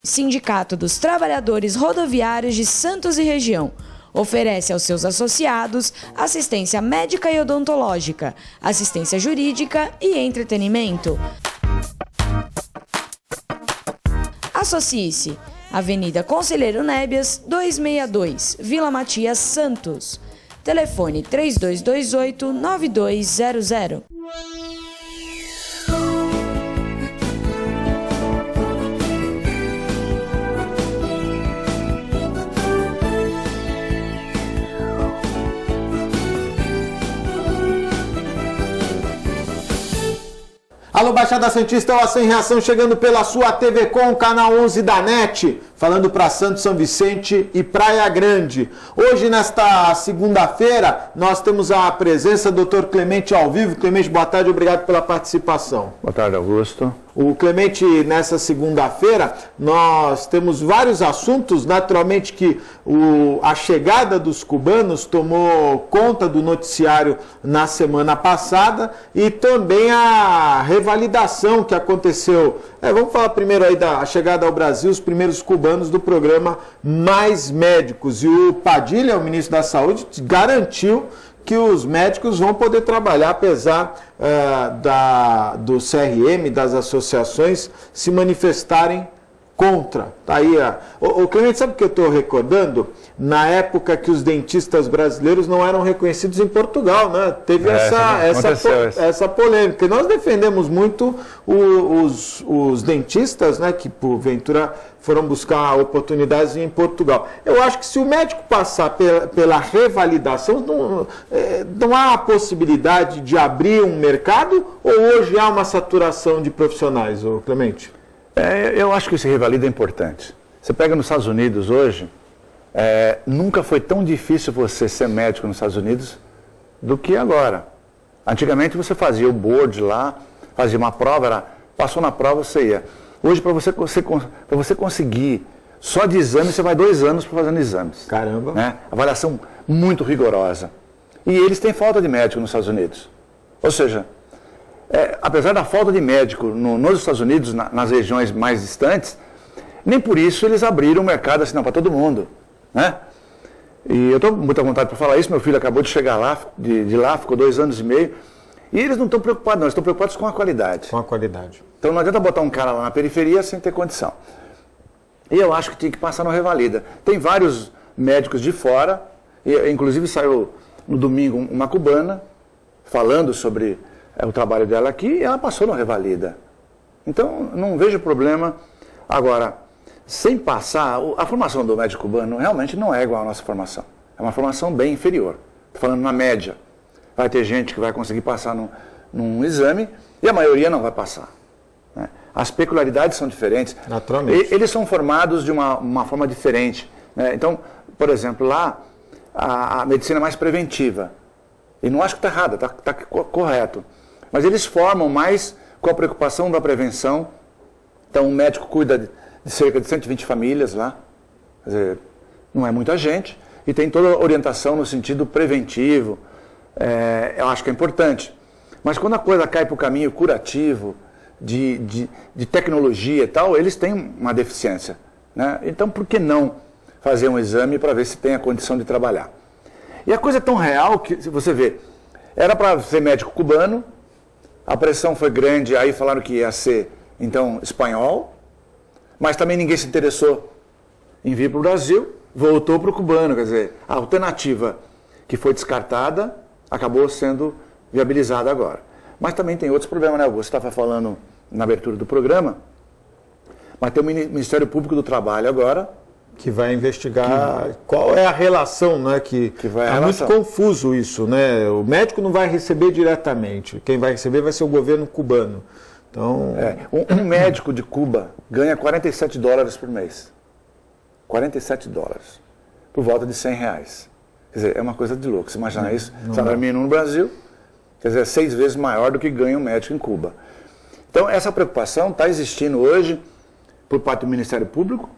Sindicato dos Trabalhadores Rodoviários de Santos e Região. Oferece aos seus associados assistência médica e odontológica, assistência jurídica e entretenimento. Associe-se. Avenida Conselheiro Nébias, 262, Vila Matias, Santos. Telefone 3228-9200. Alô, Baixada Santista, o Sem Reação chegando pela sua TV Com, canal 11 da NET, falando para Santos, São Vicente e Praia Grande. Hoje, nesta segunda-feira, nós temos a presença do Dr. Clemente ao vivo. Clemente, boa tarde, obrigado pela participação. Boa tarde, Augusto. O Clemente, nessa segunda-feira, nós temos vários assuntos, naturalmente que a chegada dos cubanos tomou conta do noticiário na semana passada e também a revalidação que aconteceu. Vamos falar primeiro aí da chegada ao Brasil, os primeiros cubanos do programa Mais Médicos. E o Padilha, o ministro da Saúde, garantiu que os médicos vão poder trabalhar, apesar do CRM, das associações, se manifestarem contra. Tá aí, o Clemente, sabe o que eu estou recordando? Na época que os dentistas brasileiros não eram reconhecidos em Portugal, né? Teve essa polêmica. E nós defendemos muito os dentistas, né, que porventura foram buscar oportunidades em Portugal. Eu acho que se o médico passar pela revalidação, não há a possibilidade de abrir um mercado, ou hoje há uma saturação de profissionais, Clemente? Eu acho que esse revalida é importante. Você pega nos Estados Unidos hoje, nunca foi tão difícil você ser médico nos Estados Unidos do que agora. Antigamente você fazia o board lá, fazia uma prova, passou na prova, você ia. Hoje, para você conseguir, só de exame, você vai 2 anos para fazendo exames. Caramba! Né? Avaliação muito rigorosa. E eles têm falta de médico nos Estados Unidos. Ou seja, apesar da falta de médico nos Estados Unidos, nas regiões mais distantes, nem por isso eles abriram o mercado assim, para todo mundo. Né? E eu estou com muita vontade para falar isso, meu filho acabou de chegar lá, de lá, ficou 2 anos e meio, e eles não estão preocupados não, eles estão preocupados com a qualidade. Com a qualidade. Então não adianta botar um cara lá na periferia sem ter condição. E eu acho que tinha que passar no Revalida. Tem vários médicos de fora, inclusive saiu no domingo uma cubana, falando sobre o trabalho dela aqui, e ela passou no Revalida. Então, não vejo problema. Agora, sem passar, a formação do médico cubano realmente não é igual à nossa formação. É uma formação bem inferior. Estou falando na média. Vai ter gente que vai conseguir passar num exame e a maioria não vai passar. Né? As peculiaridades são diferentes. Naturalmente. Eles são formados de uma forma diferente. Né? Então, por exemplo, lá, a medicina é mais preventiva. E não acho que está errado, está correto. Mas eles formam mais com a preocupação da prevenção. Então, o médico cuida de cerca de 120 famílias lá. Quer dizer, não é muita gente. E tem toda a orientação no sentido preventivo. Eu acho que é importante. Mas quando a coisa cai para o caminho curativo, de tecnologia e tal, eles têm uma deficiência. Né? Então, por que não fazer um exame para ver se tem a condição de trabalhar? E a coisa é tão real que, se você vê, era para ser médico cubano, a pressão foi grande, aí falaram que ia ser, então, espanhol, mas também ninguém se interessou em vir para o Brasil, voltou para o cubano, quer dizer, a alternativa que foi descartada acabou sendo viabilizada agora. Mas também tem outros problemas, né, Augusto? Você estava falando na abertura do programa, mas tem o Ministério Público do Trabalho agora, que vai investigar qual é a relação, né? É muito confuso isso, né? O médico não vai receber diretamente. Quem vai receber vai ser o governo cubano. Então... Um médico de Cuba ganha $47 por mês. $47. Por volta de R$100. Quer dizer, é uma coisa de louco. Você imagina isso? Salário mínimo no Brasil, quer dizer, 6 vezes maior do que ganha um médico em Cuba. Então, essa preocupação está existindo hoje por parte do Ministério Público,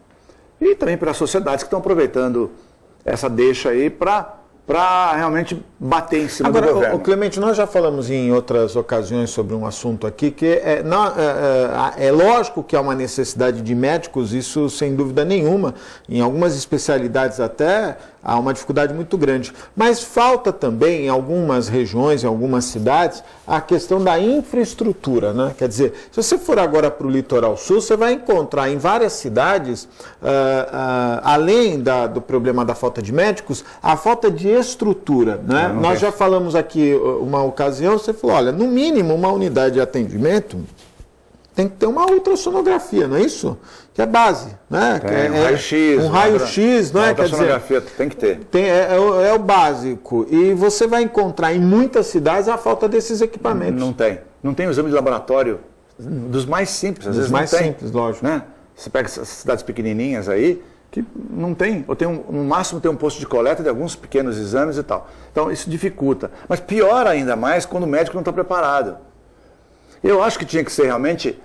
e também pelas sociedades que estão aproveitando essa deixa aí para para realmente bater em cima Agora, do governo. Clemente, nós já falamos em outras ocasiões sobre um assunto aqui, que é lógico que há uma necessidade de médicos, isso sem dúvida nenhuma, em algumas especialidades até há uma dificuldade muito grande, mas falta também em algumas regiões, em algumas cidades, a questão da infraestrutura, né? Quer dizer, se você for agora para o litoral sul, você vai encontrar em várias cidades, além do problema da falta de médicos, a falta de estrutura, né? Nós já falamos aqui uma ocasião, você falou, olha, no mínimo uma unidade de atendimento tem que ter uma ultrassonografia, não é isso? Que é base, né? Um raio-x. Um raio-x, não é? Quer ultrassonografia tem que ter. É o básico. E você vai encontrar em muitas cidades a falta desses equipamentos. Não tem. Não tem o exame de laboratório dos mais simples, às vezes mais não tem. Simples, lógico. Né? Você pega essas cidades pequenininhas aí, que não tem, ou tem no máximo tem um posto de coleta de alguns pequenos exames e tal. Então isso dificulta. Mas pior ainda mais quando o médico não está preparado. Eu acho que tinha que ser realmente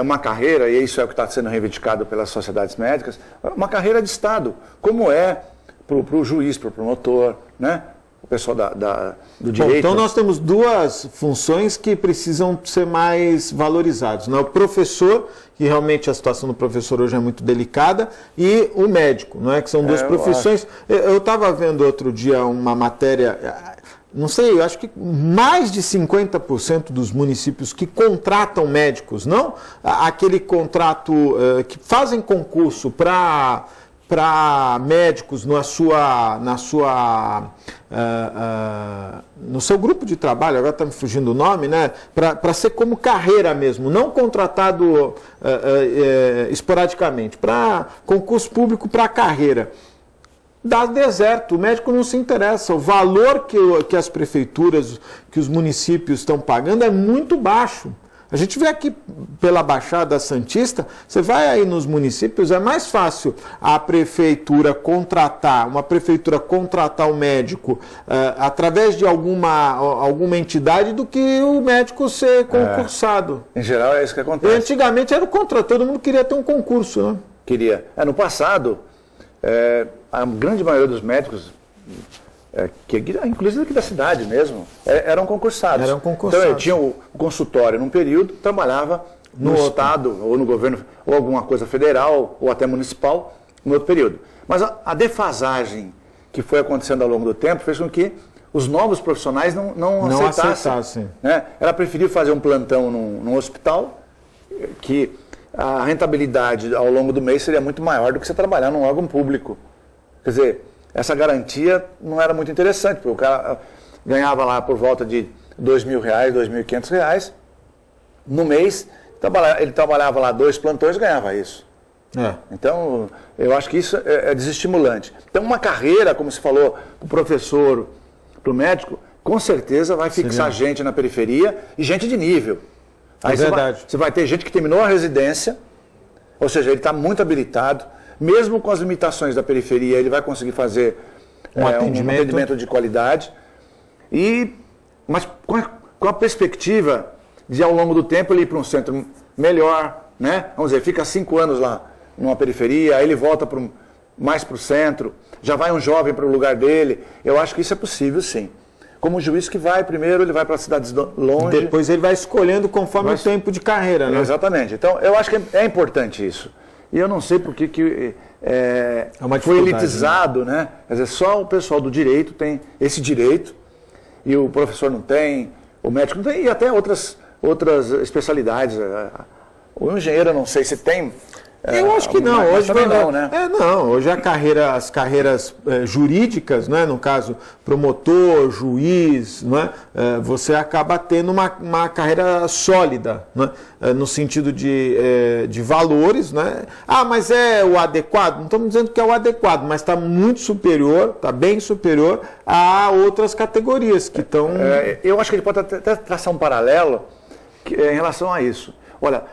uma carreira, e isso é o que está sendo reivindicado pelas sociedades médicas, uma carreira de Estado, como é para o juiz, para o promotor, né? O pessoal do direito. Bom, então nós temos duas funções que precisam ser mais valorizadas, né? O professor, que realmente a situação do professor hoje é muito delicada, e o médico, não é? Que são duas profissões. Eu estava vendo outro dia uma matéria, não sei, eu acho que mais de 50% dos municípios que contratam médicos, não aquele contrato que fazem concurso para médicos no seu grupo de trabalho, agora está me fugindo o nome, né? Para ser como carreira mesmo, não contratado esporadicamente, para concurso público para carreira. Dá deserto, o médico não se interessa. O valor que as prefeituras, que os municípios estão pagando é muito baixo. A gente vê aqui pela Baixada Santista, você vai aí nos municípios, é mais fácil a prefeitura contratar um médico através de alguma entidade do que o médico ser concursado. Em geral é isso que acontece. Antigamente era o contrário, todo mundo queria ter um concurso, né? Queria. No passado, a grande maioria dos médicos, inclusive aqui da cidade mesmo, eram concursados. Então eu tinha o consultório num período, trabalhava no Estado, ou no governo, ou alguma coisa federal, ou até municipal, no outro período. Mas a defasagem que foi acontecendo ao longo do tempo fez com que os novos profissionais não aceitassem. Né? Era preferível fazer um plantão num hospital, que a rentabilidade ao longo do mês seria muito maior do que você trabalhar num órgão público. Quer dizer, essa garantia não era muito interessante, porque o cara ganhava lá por volta de R$2.000, R$2.500 no mês, ele trabalhava lá 2 plantões e ganhava isso. Então, eu acho que isso é desestimulante. Então, uma carreira, como você falou, para o professor, para o médico, com certeza vai fixar gente na periferia e gente de nível. Aí você vai ter gente que terminou a residência, ou seja, ele está muito habilitado, mesmo com as limitações da periferia, ele vai conseguir fazer um atendimento de qualidade, mas com a perspectiva de, ao longo do tempo, ele ir para um centro melhor, né? Vamos dizer, fica 5 anos lá numa periferia, aí ele volta mais para o centro, já vai um jovem para o lugar dele. Eu acho que isso é possível, sim. Como o juiz que vai primeiro, ele vai para cidades longe. Depois ele vai escolhendo conforme o tempo de carreira, né? Exatamente. Então, eu acho que é importante isso. E eu não sei por que foi elitizado, né? Quer dizer, só o pessoal do direito tem esse direito, e o professor não tem, o médico não tem, e até outras especialidades. O engenheiro, eu não sei se tem. Eu acho que não. Hoje não, né? Hoje as carreiras jurídicas, né? No caso, promotor, juiz, né? Você acaba tendo uma carreira sólida, né? No sentido de valores, né? Mas é o adequado? Não estamos dizendo que é o adequado, mas está muito superior, está bem superior a outras categorias que estão... Eu acho que ele pode até traçar um paralelo em relação a isso. Olha,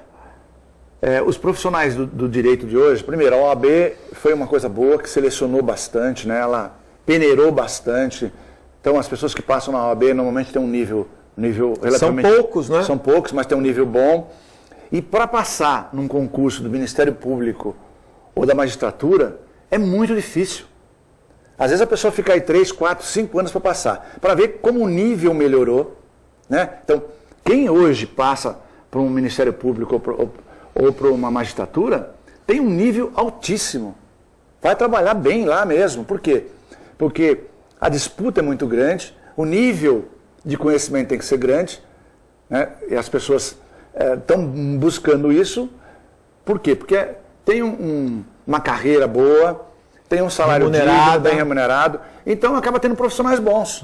os profissionais do direito de hoje, primeiro, a OAB foi uma coisa boa, que selecionou bastante, né? Ela peneirou bastante. Então, as pessoas que passam na OAB normalmente têm um nível relativamente... São poucos, né? São poucos, mas tem um nível bom. E para passar num concurso do Ministério Público ou da magistratura, é muito difícil. Às vezes a pessoa fica aí 3, 4, 5 anos para passar, para ver como o nível melhorou, né? Então, quem hoje passa para um Ministério Público ou para uma magistratura, tem um nível altíssimo. Vai trabalhar bem lá mesmo. Por quê? Porque a disputa é muito grande, o nível de conhecimento tem que ser grande, né? E as pessoas estão buscando isso. Por quê? Porque tem uma carreira boa, tem um salário digno, bem remunerado, então acaba tendo profissionais bons.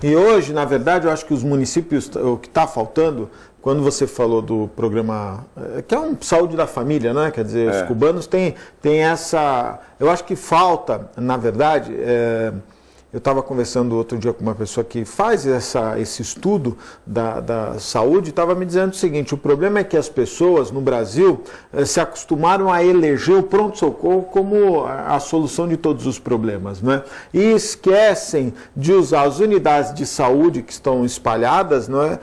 E hoje, na verdade, eu acho que os municípios, o que está faltando, quando você falou do programa, que é um saúde da família, né? Quer dizer, os cubanos têm essa... Eu acho que falta, na verdade... Eu estava conversando outro dia com uma pessoa que faz esse estudo da saúde e estava me dizendo o seguinte: o problema é que as pessoas no Brasil se acostumaram a eleger o pronto-socorro como a solução de todos os problemas, né? E esquecem de usar as unidades de saúde que estão espalhadas, né,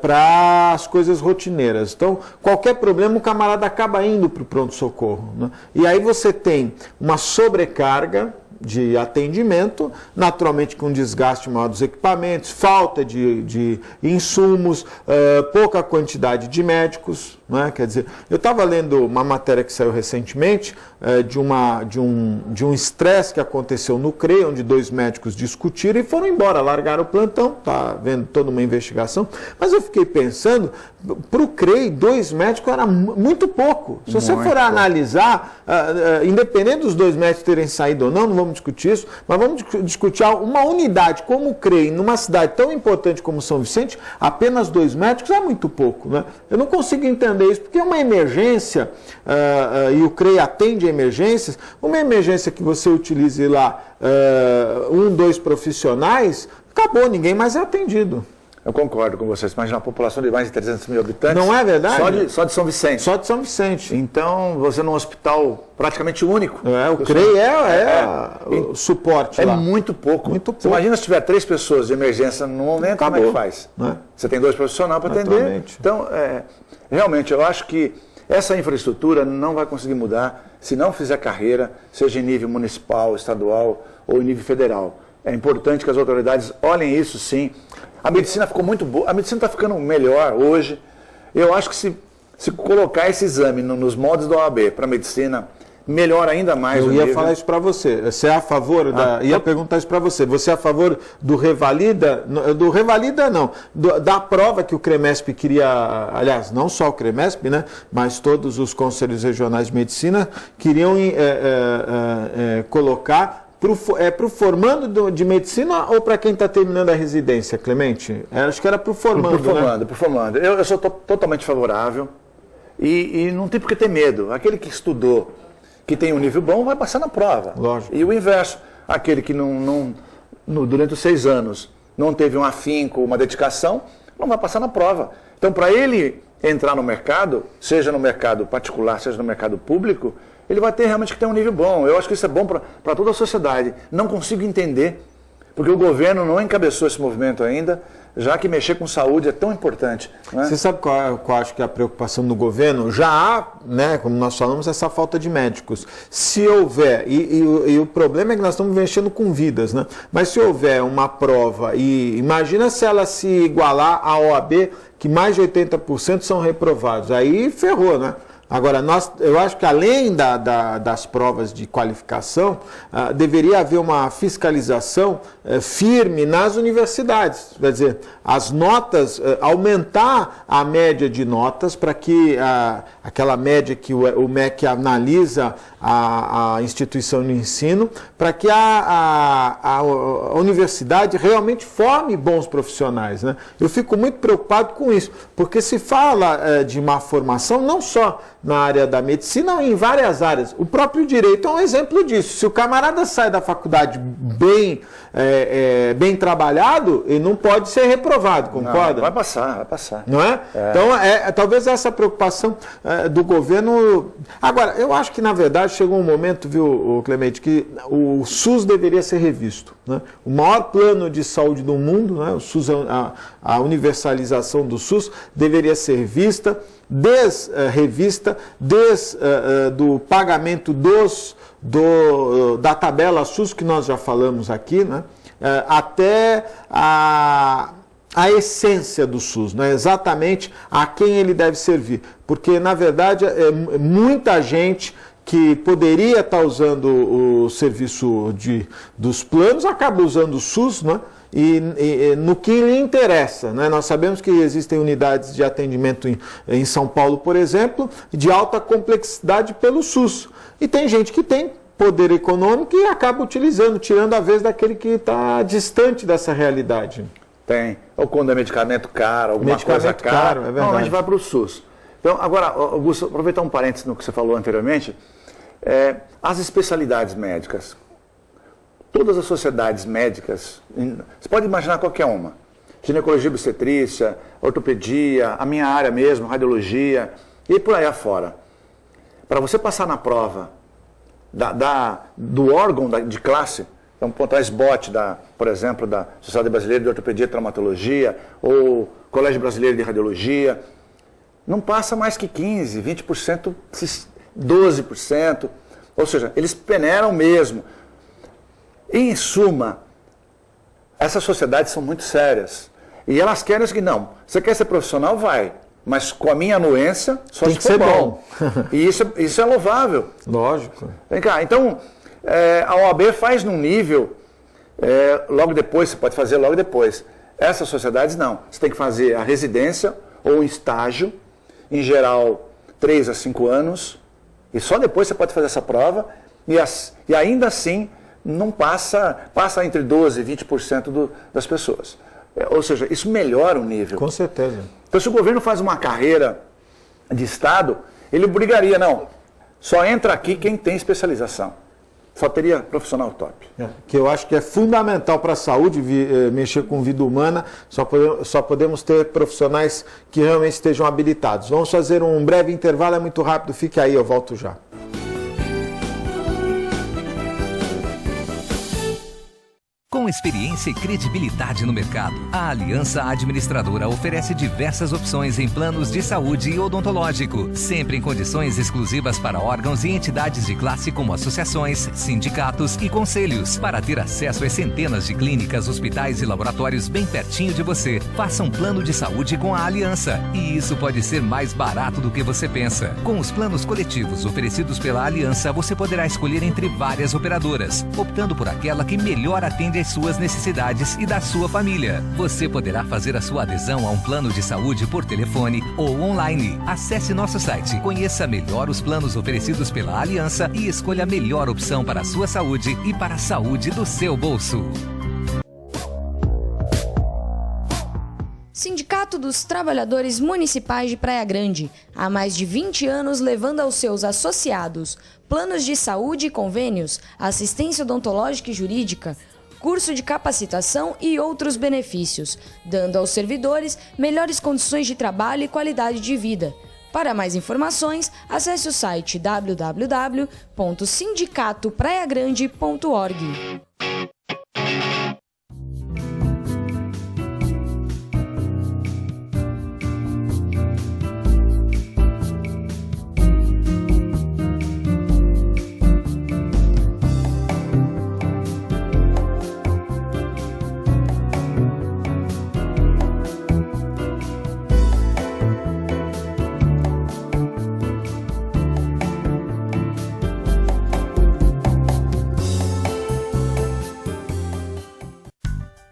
para as coisas rotineiras. Então, qualquer problema o camarada acaba indo para o pronto-socorro, né? E aí você tem uma sobrecarga de atendimento, naturalmente com desgaste maior dos equipamentos, falta de insumos, pouca quantidade de médicos, né? Quer dizer, eu estava lendo uma matéria que saiu recentemente de um estresse que aconteceu no CREI, onde 2 médicos discutiram e foram embora, largaram o plantão, está vendo toda uma investigação, mas eu fiquei pensando, para o CREI, 2 médicos era muito pouco. Se você for analisar, independente dos 2 médicos terem saído ou não vamos discutir isso, mas vamos discutir uma unidade como o CREI, numa cidade tão importante como São Vicente, apenas 2 médicos é muito pouco, né? Eu não consigo entender isso, porque é uma emergência, e o CREI atende a emergências, uma emergência que você utilize lá 1, 2 profissionais, acabou, ninguém mais é atendido. Eu concordo com vocês. Imagina uma população de mais de 300 mil habitantes. Não é verdade? Só de São Vicente. Só de São Vicente. Então, você num hospital praticamente único. O CREI o suporte lá. É muito pouco. Muito pouco. Você imagina se tiver 3 pessoas de emergência no momento, acabou. como é que faz? Né? Você tem 2 profissionais para atender. Então, realmente, eu acho que essa infraestrutura não vai conseguir mudar se não fizer carreira, seja em nível municipal, estadual ou em nível federal. É importante que as autoridades olhem isso, sim. A medicina ficou muito boa, a medicina está ficando melhor hoje. Eu acho que se colocar esse exame nos moldes da OAB para a medicina, melhora ainda mais. Eu ia falar isso para você. Você é a favor ia perguntar isso para você. Você é a favor do revalida? Do revalida não. Da prova que o CREMESP queria, aliás, não só o CREMESP, né, mas todos os conselhos regionais de medicina queriam colocar para o formando de medicina ou para quem está terminando a residência, Clemente? Acho que era para o formando, Para o formando. Eu sou totalmente favorável e não tem por que ter medo. Aquele que estudou, que tem um nível bom, vai passar na prova. Lógico. E o inverso, aquele que durante os 6 anos não teve um afinco, uma dedicação, não vai passar na prova. Então, para ele entrar no mercado, seja no mercado particular, seja no mercado público, ele vai ter realmente que ter um nível bom. Eu acho que isso é bom para toda a sociedade. Não consigo entender, porque o governo não encabeçou esse movimento ainda, já que mexer com saúde é tão importante. Né? Você sabe qual eu acho que é a preocupação do governo? Já há, né, como nós falamos, essa falta de médicos. Se houver, e o problema é que nós estamos mexendo com vidas, né? Mas se houver uma prova, e imagina se ela se igualar à OAB, que mais de 80% são reprovados, aí ferrou, né? Agora, eu acho que além das provas de qualificação, deveria haver uma fiscalização firme nas universidades. Quer dizer, as notas, aumentar a média de notas para que aquela média que o MEC analisa a instituição de ensino, para que a universidade realmente forme bons profissionais, né? Eu fico muito preocupado com isso, porque se fala de má formação não só na área da medicina, em várias áreas. O próprio direito é um exemplo disso. Se o camarada sai da faculdade bem trabalhado, ele não pode ser reprovado, concorda? Não, vai passar. Não é? Então, talvez essa preocupação do governo... Agora, eu acho que, na verdade, chegou um momento, viu, Clemente, que o SUS deveria ser revisto, né? O maior plano de saúde do mundo, né? O SUS, a universalização do SUS deveria ser vista, desde revista, desde do pagamento da tabela SUS, que nós já falamos aqui, né? Até a essência do SUS, né? Exatamente a quem ele deve servir. Porque, na verdade, muita gente que poderia estar usando o serviço dos planos acaba usando o SUS, né? E no que lhe interessa, né? Nós sabemos que existem unidades de atendimento em São Paulo, por exemplo, de alta complexidade pelo SUS. E tem gente que tem poder econômico e acaba utilizando, tirando a vez daquele que está distante dessa realidade. Tem. Ou quando é medicamento caro, alguma coisa cara, é verdade. Normalmente vai para o SUS. Então, agora, Augusto, aproveitar um parênteses no que você falou anteriormente, as especialidades médicas. Todas as sociedades médicas, você pode imaginar qualquer uma, ginecologia, obstetrícia, ortopedia, a minha área mesmo, radiologia, e por aí afora. Para você passar na prova do órgão de classe, então botar SBOT, por exemplo, da Sociedade Brasileira de Ortopedia e Traumatologia, ou Colégio Brasileiro de Radiologia, não passa mais que 15%, 20%, 12%, ou seja, eles peneiram mesmo. Em suma, essas sociedades são muito sérias. E elas querem o seguinte, não, você quer ser profissional, vai. Mas com a minha anuência, só tem se que for ser bom. E isso é louvável. Lógico. Vem cá, então, a OAB faz num nível, logo depois, você pode fazer logo depois. Essas sociedades não. Você tem que fazer a residência ou um estágio, em geral 3 a 5 anos, e só depois você pode fazer essa prova, e ainda assim não passa entre 12% e 20% das pessoas. Ou seja, isso melhora o nível. Com certeza. Então, se o governo faz uma carreira de Estado, ele obrigaria, não, só entra aqui quem tem especialização. Só teria profissional top. Que eu acho que é fundamental para a saúde mexer com vida humana, só podemos ter profissionais que realmente estejam habilitados. Vamos fazer um breve intervalo, é muito rápido, fique aí, eu volto já. Com experiência e credibilidade no mercado, a Aliança Administradora oferece diversas opções em planos de saúde e odontológico, sempre em condições exclusivas para órgãos e entidades de classe como associações, sindicatos e conselhos. Para ter acesso às centenas de clínicas, hospitais e laboratórios bem pertinho de você, faça um plano de saúde com a Aliança. E isso pode ser mais barato do que você pensa. Com os planos coletivos oferecidos pela Aliança, você poderá escolher entre várias operadoras, optando por aquela que melhor atende às suas necessidades e da sua família. Você poderá fazer a sua adesão a um plano de saúde por telefone ou online. Acesse nosso site, conheça melhor os planos oferecidos pela Aliança e escolha a melhor opção para a sua saúde e para a saúde do seu bolso. Sindicato dos Trabalhadores Municipais de Praia Grande, há mais de 20 anos levando aos seus associados planos de saúde e convênios, assistência odontológica e jurídica, curso de capacitação e outros benefícios, dando aos servidores melhores condições de trabalho e qualidade de vida. Para mais informações, acesse o site www.sindicatopraiagrande.org.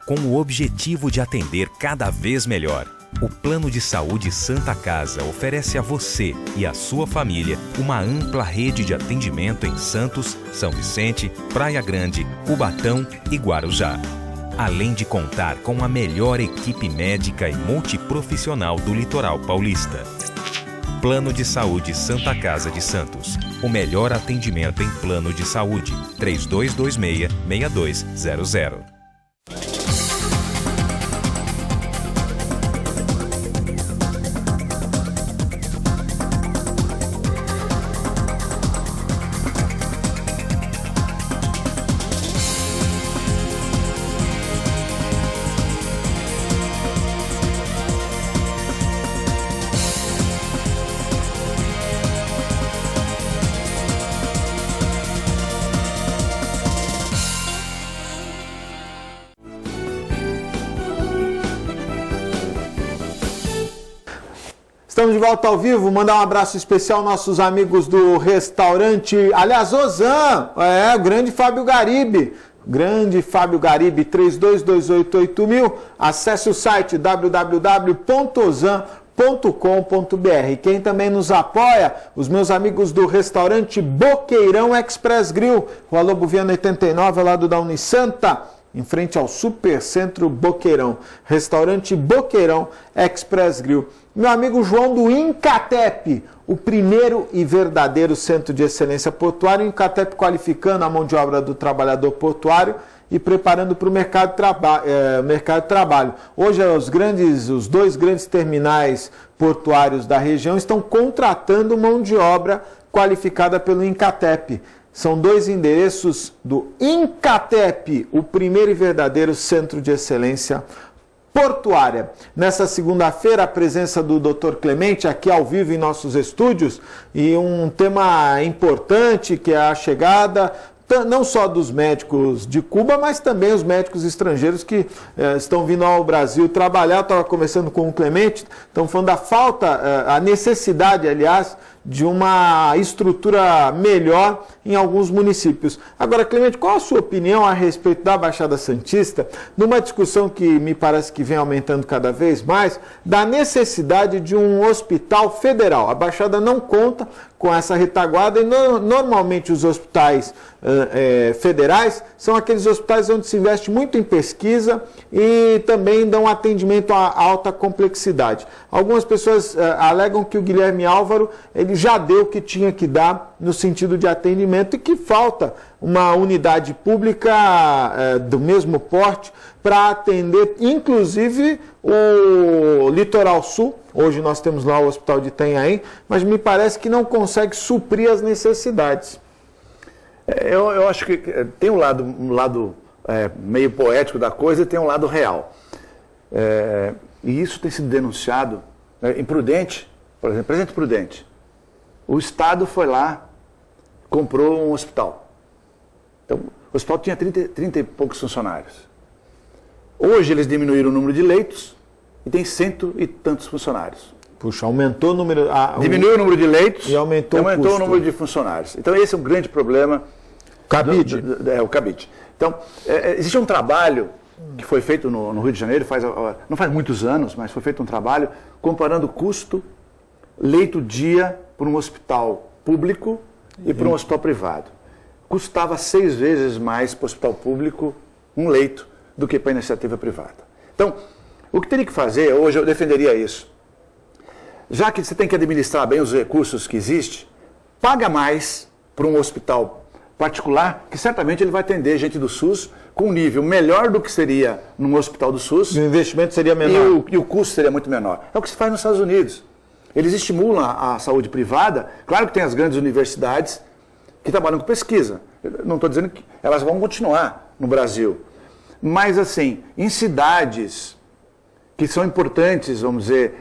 Com o objetivo de atender cada vez melhor, o Plano de Saúde Santa Casa oferece a você e a sua família uma ampla rede de atendimento em Santos, São Vicente, Praia Grande, Cubatão e Guarujá. Além de contar com a melhor equipe médica e multiprofissional do litoral paulista. Plano de Saúde Santa Casa de Santos. O melhor atendimento em plano de saúde. 3226-6200. Estamos de volta ao vivo, mandar um abraço especial aos nossos amigos do restaurante, aliás, Ozan, o grande Fábio Garibe. Grande Fábio Garibe, 32288000. Acesse o site www.ozan.com.br. Quem também nos apoia, os meus amigos do restaurante Boqueirão Express Grill, Rua Lobo Viana 89, ao lado da Unisanta, em frente ao Supercentro Boqueirão. Restaurante Boqueirão Express Grill. Meu amigo João do Incatep, o primeiro e verdadeiro centro de excelência portuário. Incatep qualificando a mão de obra do trabalhador portuário e preparando para o mercado de trabalho. Hoje os dois grandes terminais portuários da região estão contratando mão de obra qualificada pelo Incatep. São dois endereços do Incatep, o primeiro e verdadeiro centro de excelência portuária. Nessa segunda-feira, a presença do Dr. Clemente aqui ao vivo em nossos estúdios e um tema importante que é a chegada não só dos médicos de Cuba, mas também os médicos estrangeiros que estão vindo ao Brasil trabalhar. Eu estava conversando com o Clemente, estão falando da falta, a necessidade, aliás, de uma estrutura melhor em alguns municípios. Agora, Clemente, qual a sua opinião a respeito da Baixada Santista, numa discussão que me parece que vem aumentando cada vez mais, da necessidade de um hospital federal? A Baixada não conta com essa retaguarda e normalmente os hospitais federais são aqueles hospitais onde se investe muito em pesquisa e também dão atendimento a alta complexidade. Algumas pessoas alegam que o Guilherme Álvaro ele já deu o que tinha que dar no sentido de atendimento e que falta uma unidade pública do mesmo porte para atender, inclusive, o Litoral Sul. Hoje nós temos lá o Hospital de Itanhaém, mas me parece que não consegue suprir as necessidades. Eu acho que tem um lado meio poético da coisa e tem um lado real. E isso tem sido denunciado, imprudente, por exemplo, Presidente Prudente. O Estado foi lá, comprou um hospital. Então, o hospital tinha 30 e poucos funcionários. Hoje eles diminuíram o número de leitos e tem 100 e tantos funcionários. Puxa, aumentou o número... Diminuiu o número de leitos e aumentou o número de funcionários. Então esse é um grande problema. Cabide. O cabide. Então, existe um trabalho que foi feito no Rio de Janeiro, não faz muitos anos, mas foi feito um trabalho comparando custo leito-dia por um hospital público e por um hospital privado. Custava 6 vezes mais para o hospital público um leito do que para a iniciativa privada. Então, o que teria que fazer, hoje eu defenderia isso, já que você tem que administrar bem os recursos que existem, paga mais para um hospital particular, que certamente ele vai atender gente do SUS com um nível melhor do que seria num hospital do SUS. O investimento seria menor. E o custo seria muito menor. É o que se faz nos Estados Unidos. Eles estimulam a saúde privada. Claro que tem as grandes universidades que trabalham com pesquisa. Eu não estou dizendo que elas vão continuar no Brasil. Mas, assim, em cidades que são importantes, vamos dizer,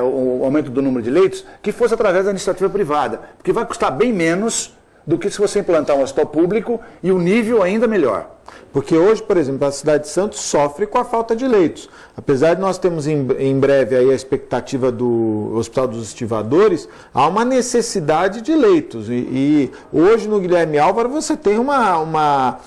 o aumento do número de leitos, que fosse através da iniciativa privada. Porque vai custar bem menos do que se você implantar um hospital público e o nível ainda melhor. Porque hoje, por exemplo, a cidade de Santos sofre com a falta de leitos. Apesar de nós termos em breve aí a expectativa do Hospital dos Estivadores, há uma necessidade de leitos. E hoje no Guilherme Álvaro você tem uma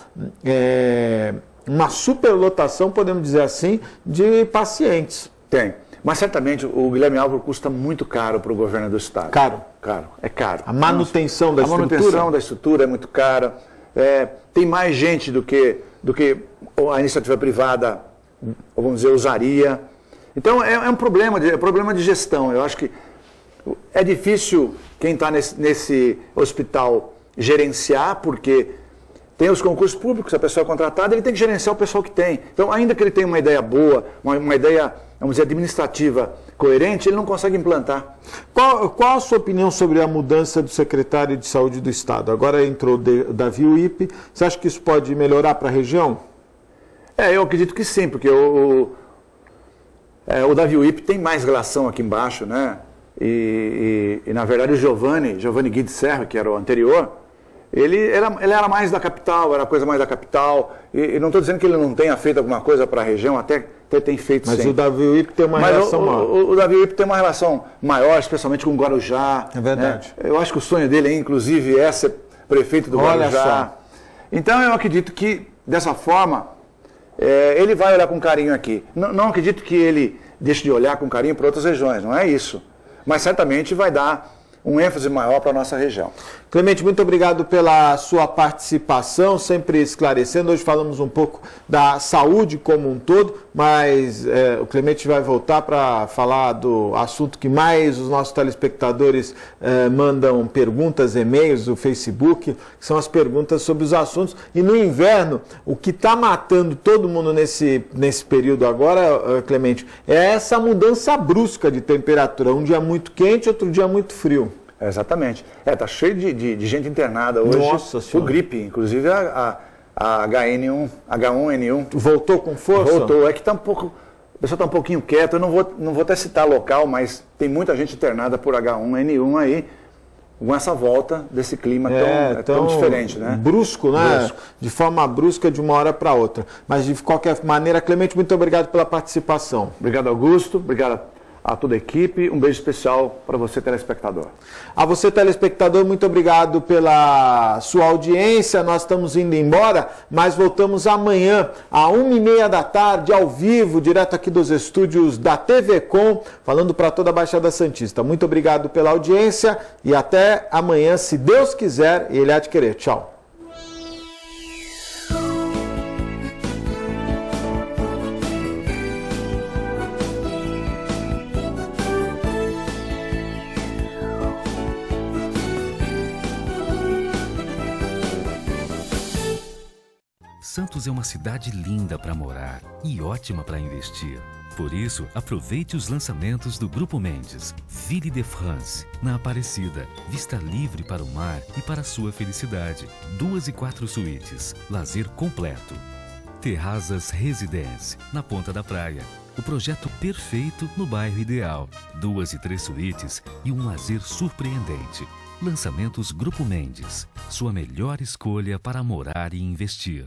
superlotação, podemos dizer assim, de pacientes. Tem. Mas certamente o Guilherme Álvaro custa muito caro para o governo do estado. Caro? Caro, é caro. A manutenção da estrutura? A manutenção da estrutura é muito cara. Tem mais gente do que a iniciativa privada, vamos dizer, usaria. Então é um problema de gestão. Eu acho que é difícil quem está nesse hospital gerenciar, porque tem os concursos públicos, a pessoa é contratada, ele tem que gerenciar o pessoal que tem. Então, ainda que ele tenha uma ideia boa, uma ideia, vamos dizer, administrativa coerente, ele não consegue implantar. Qual a sua opinião sobre a mudança do secretário de Saúde do Estado? Agora entrou o Davi Uip. Você acha que isso pode melhorar para a região? Eu acredito que sim, porque o Davi Uip tem mais relação aqui embaixo, né? E na verdade, o Giovanni Guide Serra, que era o anterior, ele era mais da capital, era coisa mais da capital. E não estou dizendo que ele não tenha feito alguma coisa para a região, até tem feito sim. Mas o Davi Wip tem uma relação maior. O Davi Wip tem uma relação maior, especialmente com o Guarujá. É verdade. Né? Eu acho que o sonho dele, inclusive, é ser prefeito do Guarujá. Então eu acredito que, dessa forma, ele vai olhar com carinho aqui. Não acredito que ele deixe de olhar com carinho para outras regiões, não é isso. Mas certamente vai dar um ênfase maior para a nossa região. Clemente, muito obrigado pela sua participação, sempre esclarecendo. Hoje falamos um pouco da saúde como um todo, mas o Clemente vai voltar para falar do assunto que mais os nossos telespectadores mandam perguntas, e-mails do Facebook, que são as perguntas sobre os assuntos. E no inverno, o que está matando todo mundo nesse período agora, Clemente, é essa mudança brusca de temperatura. Um dia muito quente, outro dia muito frio. Exatamente. Tá cheio de gente internada hoje. Nossa Senhora. Por gripe, inclusive a H1N1. Voltou com força? Voltou. É que o pessoal está um pouquinho quieto. Eu não vou até citar local, mas tem muita gente internada por H1N1 aí, com essa volta desse clima tão diferente, né? Brusco, né? Brusco. De forma brusca, de uma hora para outra. Mas de qualquer maneira, Clemente, muito obrigado pela participação. Obrigado, Augusto. Obrigado a toda a equipe. Um beijo especial para você, telespectador. A você, telespectador, muito obrigado pela sua audiência. Nós estamos indo embora, mas voltamos amanhã, às 1h30 da tarde, ao vivo, direto aqui dos estúdios da TV Com, falando para toda a Baixada Santista. Muito obrigado pela audiência e até amanhã, se Deus quiser e Ele há de querer. Tchau. Santos é uma cidade linda para morar e ótima para investir. Por isso, aproveite os lançamentos do Grupo Mendes. Ville de France, na Aparecida. Vista livre para o mar e para a sua felicidade. 2 e 4 suítes. Lazer completo. Terrazas Residence, na Ponta da Praia. O projeto perfeito no bairro ideal. 2 e 3 suítes e um lazer surpreendente. Lançamentos Grupo Mendes. Sua melhor escolha para morar e investir.